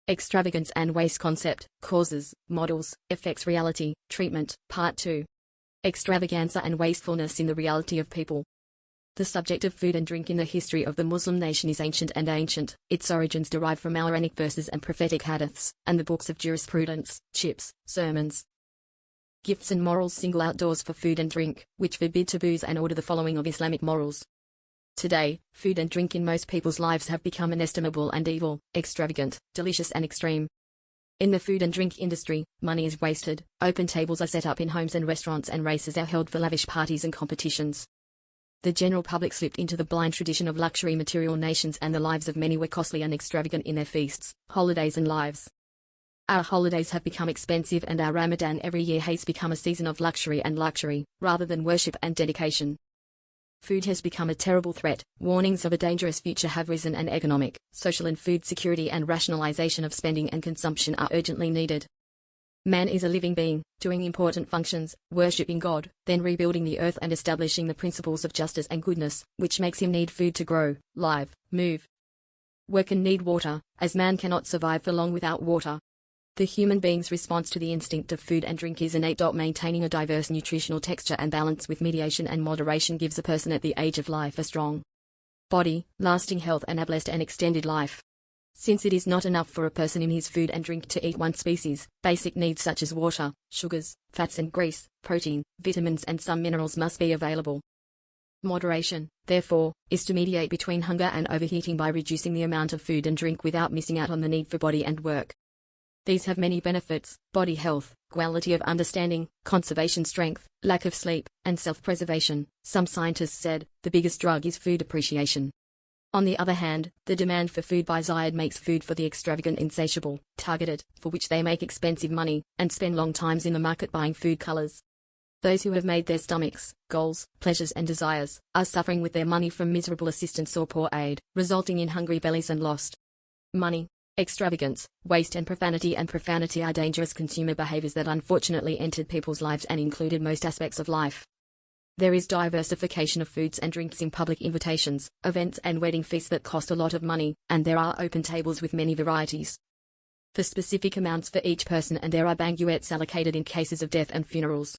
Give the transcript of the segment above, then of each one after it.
Extravagance and waste concept, causes, models, effects reality, treatment, part 2. Extravaganza and wastefulness in the reality of people. The subject of food and drink in the history of the Muslim nation is ancient. Its origins derive from Qur'anic verses and prophetic hadiths, and the books of jurisprudence, chips, sermons. Gifts and morals single out doors for food and drink, which forbid taboos and order the following of Islamic morals. Today, food and drink in most people's lives have become inestimable and evil, extravagant, delicious and extreme. In the food and drink industry, money is wasted, open tables are set up in homes and restaurants, and races are held for lavish parties and competitions. The general public slipped into the blind tradition of luxury material nations, and the lives of many were costly and extravagant in their feasts, holidays and lives. Our holidays have become expensive, and our Ramadan every year has become a season of luxury, rather than worship and dedication. Food has become a terrible threat. Warnings of a dangerous future have risen, and economic, social and food security and rationalization of spending and consumption are urgently needed. Man is a living being, doing important functions, worshipping God, then rebuilding the earth and establishing the principles of justice and goodness, which makes him need food to grow, live, move, work and need water, as man cannot survive for long without water. The human being's response to the instinct of food and drink is innate. Maintaining a diverse nutritional texture and balance with mediation and moderation gives a person at the age of life a strong body, lasting health and a blessed and extended life. Since it is not enough for a person in his food and drink to eat one species, basic needs such as water, sugars, fats and grease, protein, vitamins and some minerals must be available. Moderation, therefore, is to mediate between hunger and overeating by reducing the amount of food and drink without missing out on the need for body and work. These have many benefits: body health, quality of understanding, conservation strength, lack of sleep, and self-preservation. Some scientists said, the biggest drug is food appreciation. On the other hand, the demand for food by Zayed makes food for the extravagant insatiable, targeted, for which they make expensive money, and spend long times in the market buying food colors. Those who have made their stomachs, goals, pleasures and desires, are suffering with their money from miserable assistance or poor aid, resulting in hungry bellies and lost money. Extravagance, waste and profanity are dangerous consumer behaviors that unfortunately entered people's lives and included most aspects of life. There is diversification of foods and drinks in public invitations, events and wedding feasts that cost a lot of money, and there are open tables with many varieties for specific amounts for each person, and there are banquets allocated in cases of death and funerals.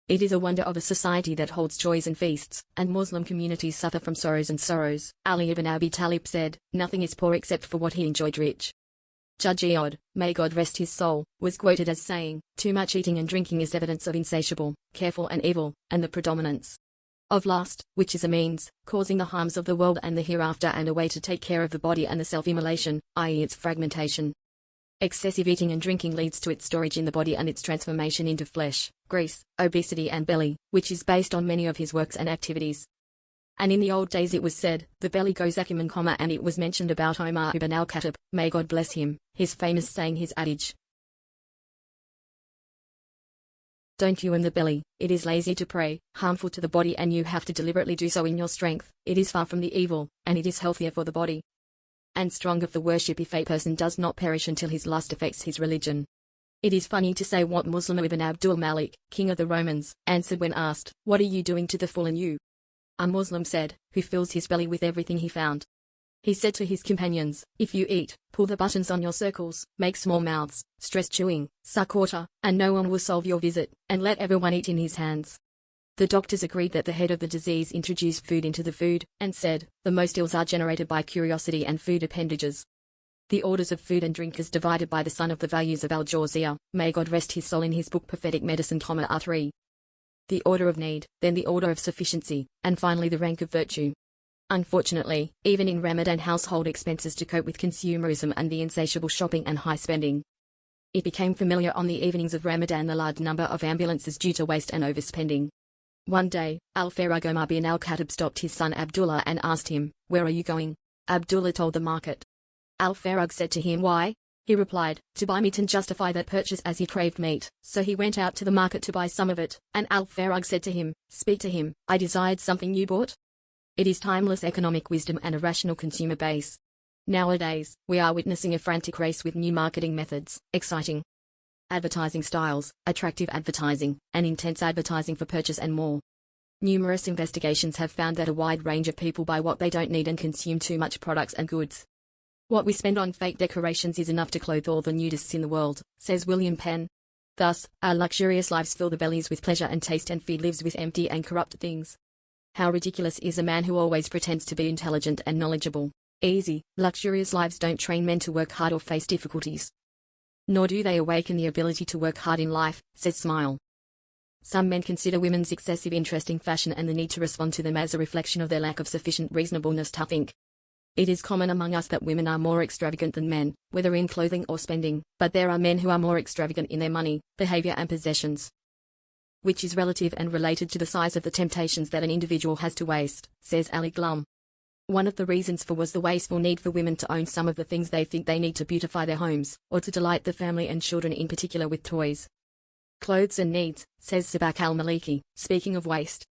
It is a wonder of a society that holds joys and feasts, and Muslim communities suffer from sorrows. Ali ibn Abi Talib said, nothing is poor except for what he enjoyed rich. Judge Eod, may God rest his soul, was quoted as saying, too much eating and drinking is evidence of insatiable, careful and evil, and the predominance of lust, which is a means, causing the harms of the world and the hereafter, and a way to take care of the body and the self-immolation, i.e. its fragmentation. Excessive eating and drinking leads to its storage in the body and its transformation into flesh, grease, obesity and belly, which is based on many of his works and activities. And in the old days it was said, the belly goes acumen, and it was mentioned about Omar ibn al-Khattab, may God bless him, his famous saying, his adage, don't you in the belly, it is lazy to pray, harmful to the body, and you have to deliberately do so in your strength, it is far from the evil, and it is healthier for the body and stronger for worship if a person does not perish until his lust affects his religion. It is funny to say what Muslim ibn Abdul Malik, king of the Romans, answered when asked, what are you doing to the full in you? A Muslim said, who fills his belly with everything he found. He said to his companions, if you eat, pull the buttons on your circles, make small mouths, stress chewing, suck water, and no one will solve your visit, and let everyone eat in his hands. The doctors agreed that the head of the disease introduced food into the food, and said, the most ills are generated by curiosity and food appendages. The orders of food and drink is divided by the son of the values of Al-Jawziyah, may God rest his soul, in his book Prophetic Medicine, are 3. The order of need, then the order of sufficiency, and finally the rank of virtue. Unfortunately, even in Ramadan, household expenses to cope with consumerism and the insatiable shopping and high spending. It became familiar on the evenings of Ramadan the large number of ambulances due to waste and overspending. One day, Al-Farag Omar bin al-Khattab stopped his son Abdullah and asked him, where are you going? Abdullah told the market. Al-Farag said to him, why? He replied, to buy meat and justify that purchase as he craved meat. So he went out to the market to buy some of it, and Al-Farag said to him, speak to him, I desired something you bought. It is timeless economic wisdom and a rational consumer base. Nowadays, we are witnessing a frantic race with new marketing methods, exciting advertising styles, attractive advertising, and intense advertising for purchase and more. Numerous investigations have found that a wide range of people buy what they don't need and consume too much products and goods. What we spend on fake decorations is enough to clothe all the nudists in the world, says William Penn. Thus, our luxurious lives fill the bellies with pleasure and taste and feed lives with empty and corrupt things. How ridiculous is a man who always pretends to be intelligent and knowledgeable. Easy, luxurious lives don't train men to work hard or face difficulties. Nor do they awaken the ability to work hard in life, says Smile. Some men consider women's excessive interest in fashion and the need to respond to them as a reflection of their lack of sufficient reasonableness to think. It is common among us that women are more extravagant than men, whether in clothing or spending, but there are men who are more extravagant in their money, behavior and possessions. Which is relative and related to the size of the temptations that an individual has to waste, says Ali Glum. One of the reasons for was the wasteful need for women to own some of the things they think they need to beautify their homes, or to delight the family and children in particular with toys. Clothes and needs, says Sabak al-Maliki, speaking of waste.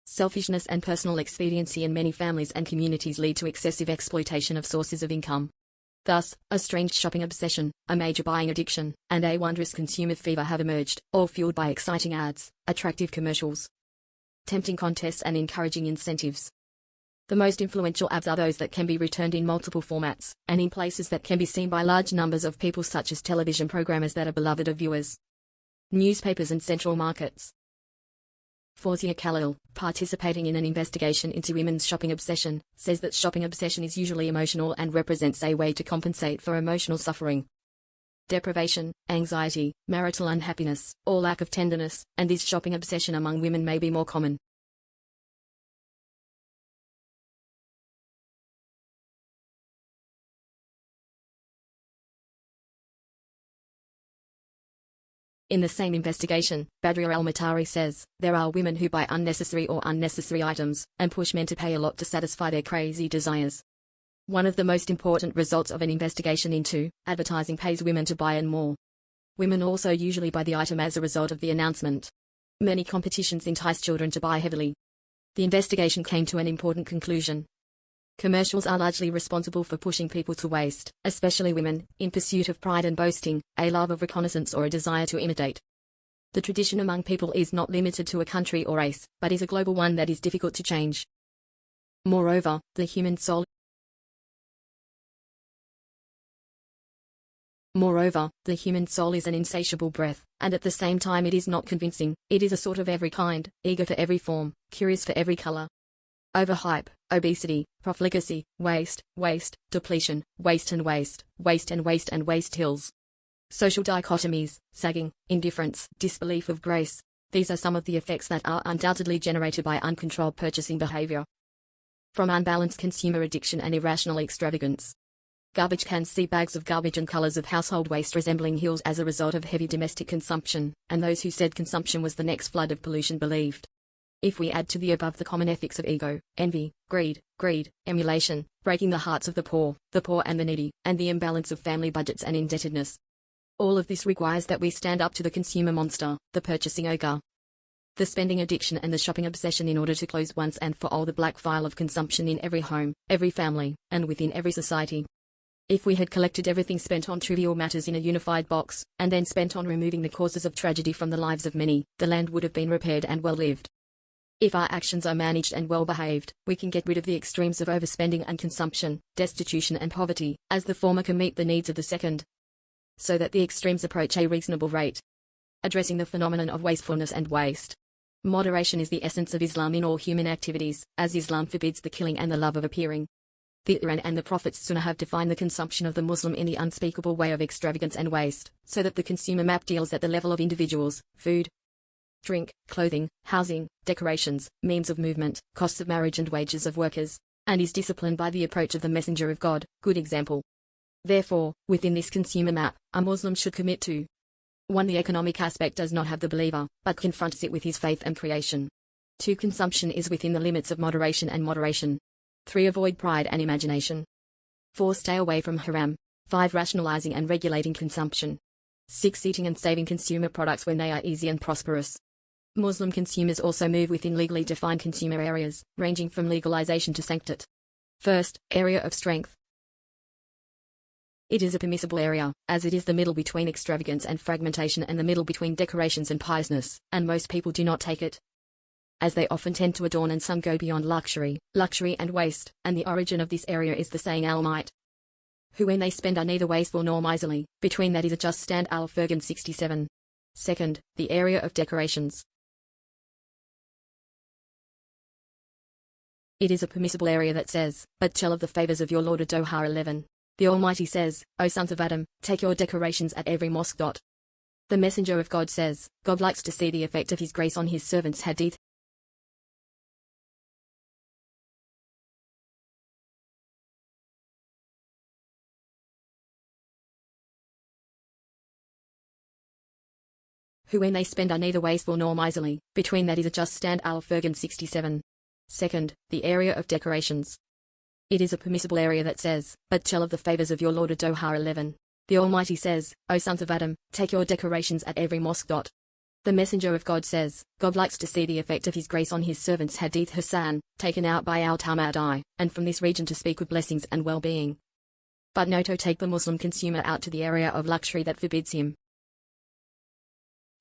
Selfishness and personal expediency in many families and communities lead to excessive exploitation of sources of income. Thus, a strange shopping obsession, a major buying addiction, and a wondrous consumer fever have emerged, all fueled by exciting ads, attractive commercials, tempting contests and encouraging incentives. The most influential ads are those that can be returned in multiple formats, and in places that can be seen by large numbers of people such as television programmers that are beloved of viewers, newspapers and central markets. Fawzia Khalil, participating in an investigation into women's shopping obsession, says that shopping obsession is usually emotional and represents a way to compensate for emotional suffering, deprivation, anxiety, marital unhappiness, or lack of tenderness, and this shopping obsession among women may be more common. In the same investigation, Badria al-Matari says, there are women who buy unnecessary items, and push men to pay a lot to satisfy their crazy desires. One of the most important results of an investigation into advertising pays women to buy and more. Women also usually buy the item as a result of the announcement. Many competitions entice children to buy heavily. The investigation came to an important conclusion. Commercials are largely responsible for pushing people to waste, especially women, in pursuit of pride and boasting, a love of reconnaissance or a desire to imitate. The tradition among people is not limited to a country or race, but is a global one that is difficult to change. Moreover, the human soul is an insatiable breath, and at the same time it is not convincing. It is a sort of every kind, eager for every form, curious for every color. Overhype, obesity, profligacy, waste, depletion, waste and waste hills. Social dichotomies, sagging, indifference, disbelief of grace. These are some of the effects that are undoubtedly generated by uncontrolled purchasing behavior. From unbalanced consumer addiction and irrational extravagance. Garbage cans see bags of garbage and colors of household waste resembling hills as a result of heavy domestic consumption, and those who said consumption was the next flood of pollution believed. If we add to the above the common ethics of ego, envy, greed, emulation, breaking the hearts of the poor and the needy, and the imbalance of family budgets and indebtedness. All of this requires that we stand up to the consumer monster, the purchasing ogre, the spending addiction and the shopping obsession in order to close once and for all the black file of consumption in every home, every family, and within every society. If we had collected everything spent on trivial matters in a unified box, and then spent on removing the causes of tragedy from the lives of many, the land would have been repaired and well lived. If our actions are managed and well behaved, we can get rid of the extremes of overspending and consumption, destitution and poverty, as the former can meet the needs of the second, so that the extremes approach a reasonable rate. Addressing the phenomenon of wastefulness and waste. Moderation is the essence of Islam in all human activities, as Islam forbids the killing and the love of appearing. The Quran and the Prophet's Sunnah have defined the consumption of the Muslim in the unspeakable way of extravagance and waste, so that the consumer map deals at the level of individuals, food, drink, clothing, housing, decorations, means of movement, costs of marriage and wages of workers, and is disciplined by the approach of the Messenger of God, good example. Therefore, within this consumer map, a Muslim should commit to 1. The economic aspect does not have the believer, but confronts it with his faith and creation. 2. Consumption is within the limits of moderation and moderation. 3. Avoid pride and imagination. 4. Stay away from haram. 5. Rationalizing and regulating consumption. 6. Eating and saving consumer products when they are easy and prosperous. Muslim consumers also move within legally defined consumer areas, ranging from legalization to sanctity. First, area of strength. It is a permissible area, as it is the middle between extravagance and fragmentation and the middle between decorations and piousness, and most people do not take it, as they often tend to adorn and some go beyond luxury and waste, and the origin of this area is the saying Al-Might, who when they spend are neither wasteful nor miserly, between that is a just stand al-Furgan 67. Second, the area of decorations. It is a permissible area that says, but tell of the favors of your Lord. Doha 11. The Almighty says, O sons of Adam, take your decorations at every mosque. The Messenger of God says, God likes to see the effect of His grace on His servants. Hadith. Who when they spend are neither wasteful nor miserly, between that is a just stand al-Furgan 67. Second, the area of decorations. It is a permissible area that says, but tell of the favors of your Lord. Doha 11. The Almighty says, O sons of Adam, take your decorations at every mosque. The Messenger of God says, God likes to see the effect of His grace on His servants. Hadith Hassan, taken out by al-Tamadai, and from this region to speak of blessings and well-being. But no to take the Muslim consumer out to the area of luxury that forbids him.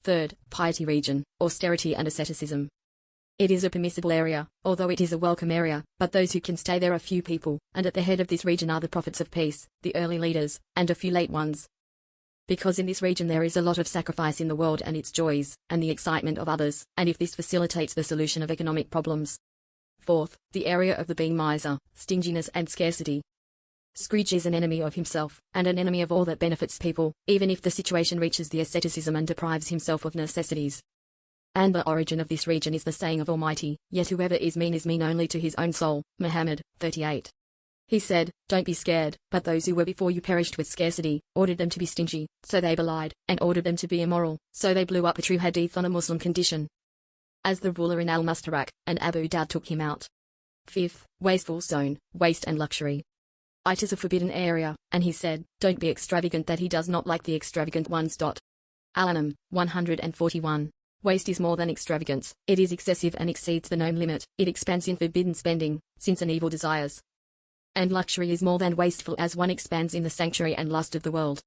Third, piety region, austerity and asceticism. It is a permissible area, although it is a welcome area, but those who can stay there are few people, and at the head of this region are the prophets of peace, the early leaders, and a few late ones. Because in this region there is a lot of sacrifice in the world and its joys, and the excitement of others, and if this facilitates the solution of economic problems. Fourth, the area of the being miser, stinginess and scarcity. Scrooge is an enemy of himself, and an enemy of all that benefits people, even if the situation reaches the asceticism and deprives himself of necessities. And the origin of this region is the saying of Almighty, yet whoever is mean only to his own soul. Muhammad, 38. He said, don't be scared, but those who were before you perished with scarcity, ordered them to be stingy, so they belied, and ordered them to be immoral, so they blew up the true hadith on a Muslim condition. As the ruler in al-Mustarak, and Abu Dawud took him out. Fifth, wasteful zone, waste and luxury. It is a forbidden area, and he said, don't be extravagant that he does not like the extravagant ones. Al-An'am, 141. Waste is more than extravagance, it is excessive and exceeds the known limit, it expands in forbidden spending, sins and evil desires. And luxury is more than wasteful as one expands in the sanctuary and lust of the world.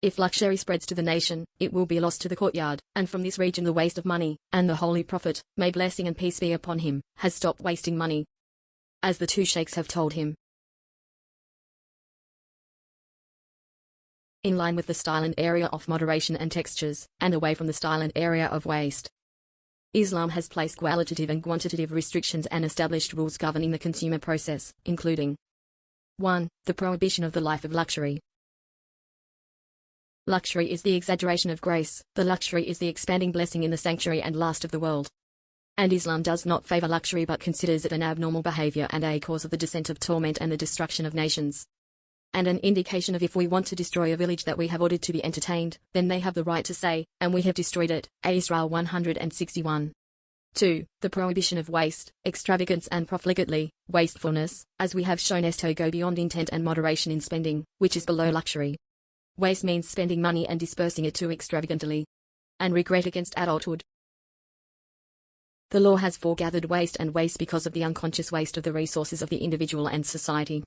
If luxury spreads to the nation, it will be lost to the courtyard, and from this region the waste of money, and the Holy Prophet, may blessing and peace be upon him, has stopped wasting money. As the two sheikhs have told him. In line with the style and area of moderation and textures, and away from the style and area of waste. Islam has placed qualitative and quantitative restrictions and established rules governing the consumer process, including 1. The prohibition of the life of luxury. Luxury is the exaggeration of grace, the luxury is the expanding blessing in the sanctuary and lust of the world. And Islam does not favor luxury but considers it an abnormal behavior and a cause of the descent of torment and the destruction of nations. And an indication of if we want to destroy a village that we have ordered to be entertained, then they have the right to say, and we have destroyed it. Israel 161. 2. The prohibition of waste, extravagance and profligately, wastefulness, as we have shown to go beyond intent and moderation in spending, which is below luxury. Waste means spending money and dispersing it too extravagantly. And regret against adulthood. The law has foregathered waste and waste because of the unconscious waste of the resources of the individual and society.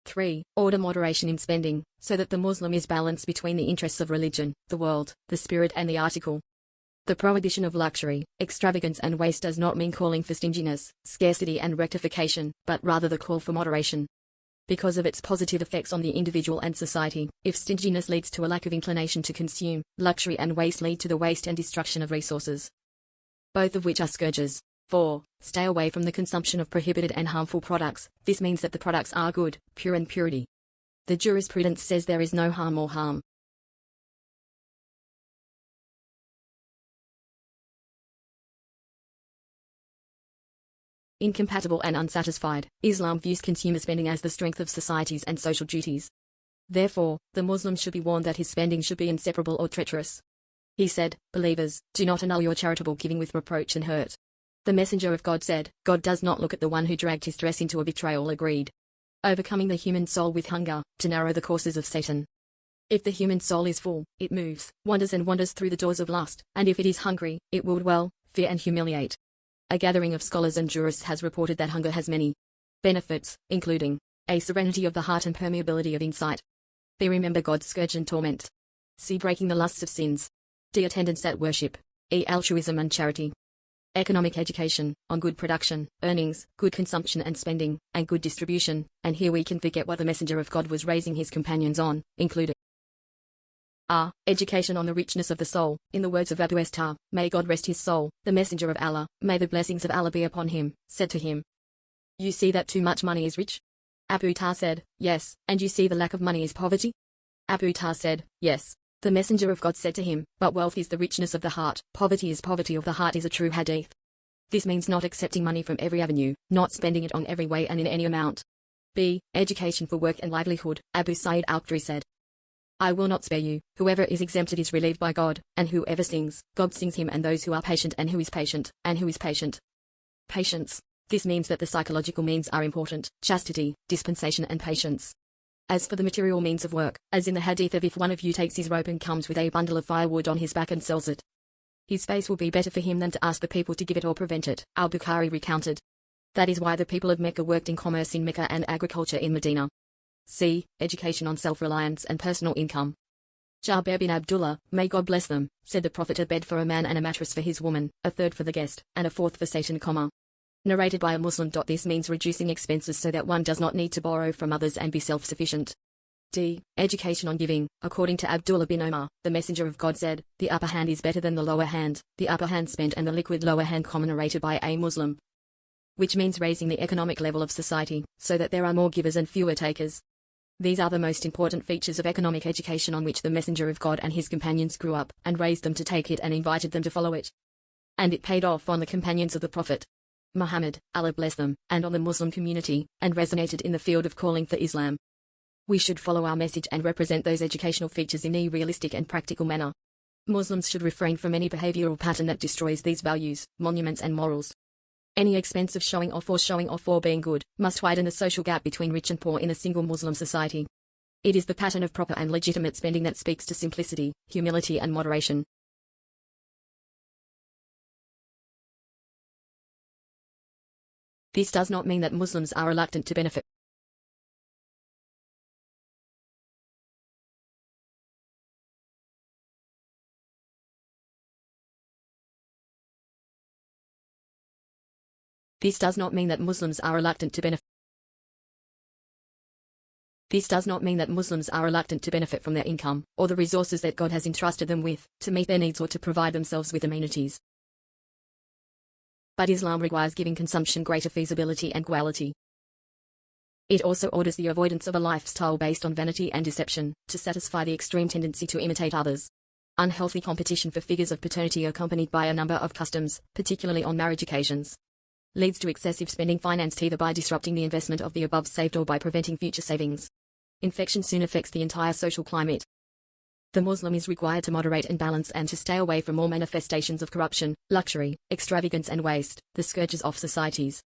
3. Order moderation in spending, so that the Muslim is balanced between the interests of religion, the world, the spirit and the article. The prohibition of luxury, extravagance and waste does not mean calling for stinginess, scarcity and rectification, but rather the call for moderation. Because of its positive effects on the individual and society, if stinginess leads to a lack of inclination to consume, luxury and waste lead to the waste and destruction of resources. Both of which are scourges. 4. Stay away from the consumption of prohibited and harmful products. This means that the products are good, pure and purity. The jurisprudence says there is no harm or harm. Incompatible and unsatisfied, Islam views consumer spending as the strength of societies and social duties. Therefore, the Muslim should be warned that his spending should be inseparable or treacherous. He said, believers, do not annul your charitable giving with reproach and hurt. The Messenger of God said, God does not look at the one who dragged his dress into a betrayal or greed. Overcoming the human soul with hunger, to narrow the courses of Satan. If the human soul is full, it moves, wanders and wanders through the doors of lust, and if it is hungry, it will dwell, fear and humiliate. A gathering of scholars and jurists has reported that hunger has many benefits, including a serenity of the heart and permeability of insight. B. Remember God's scourge and torment. C. Breaking the lusts of sins. D. Attendance at worship. E. Altruism and charity. economic education, on good production, earnings, good consumption and spending, and good distribution, and here we can forget what the Messenger of God was raising his companions on, including education on the richness of the soul. In the words of Abu Estar, may God rest his soul, the Messenger of Allah, may the blessings of Allah be upon him, said to him, "You see that too much money is rich?" Abu Tar said, "Yes, and you see the lack of money is poverty?" Abu Tar said, "Yes." The Messenger of God said to him, "But wealth is the richness of the heart, poverty is poverty of the heart," is a true hadith. This means not accepting money from every avenue, not spending it on every way and in any amount. B. Education for work and livelihood. Abu Sa'id al-Khudri said, "I will not spare you. Whoever is exempted is relieved by God, and whoever sings, God sings him, and those who are patient, and who is patient, and who is patient." Patience. This means that the psychological means are important: chastity, dispensation and patience. As for the material means of work, as in the hadith of if one of you takes his rope and comes with a bundle of firewood on his back and sells it, his face will be better for him than to ask the people to give it or prevent it, al-Bukhari recounted. That is why the people of Mecca worked in commerce in Mecca and agriculture in Medina. C. Education on self-reliance and personal income. Jabir bin Abdullah, may God bless them, said the Prophet, a bed for a man and a mattress for his woman, a third for the guest, and a fourth for Satan, narrated by a Muslim. This means reducing expenses so that one does not need to borrow from others and be self-sufficient. D. Education on giving. According to Abdullah bin Omar, the Messenger of God said, "The upper hand is better than the lower hand, the upper hand spent and the liquid lower hand," narrated by a Muslim. Which means raising the economic level of society, so that there are more givers and fewer takers. These are the most important features of economic education on which the Messenger of God and his companions grew up, and raised them to take it and invited them to follow it. And it paid off on the companions of the Prophet Muhammad, Allah bless them, and on the Muslim community, and resonated in the field of calling for Islam. We should follow our message and represent those educational features in a realistic and practical manner. Muslims should refrain from any behavioral pattern that destroys these values, monuments and morals. Any expense of showing off or being good must widen the social gap between rich and poor in a single Muslim society. It is the pattern of proper and legitimate spending that speaks to simplicity, humility and moderation. This does not mean that Muslims are reluctant to benefit. This does not mean that Muslims are reluctant to benefit. This does not mean that Muslims are reluctant to benefit from their income, or the resources that God has entrusted them with, to meet their needs or to provide themselves with amenities. But Islam requires giving consumption greater feasibility and quality. It also orders the avoidance of a lifestyle based on vanity and deception, to satisfy the extreme tendency to imitate others. Unhealthy competition for figures of paternity accompanied by a number of customs, particularly on marriage occasions, leads to excessive spending financed either by disrupting the investment of the above saved or by preventing future savings. Infection soon affects the entire social climate. The Muslim is required to moderate and balance and to stay away from all manifestations of corruption, luxury, extravagance and waste, the scourges of societies.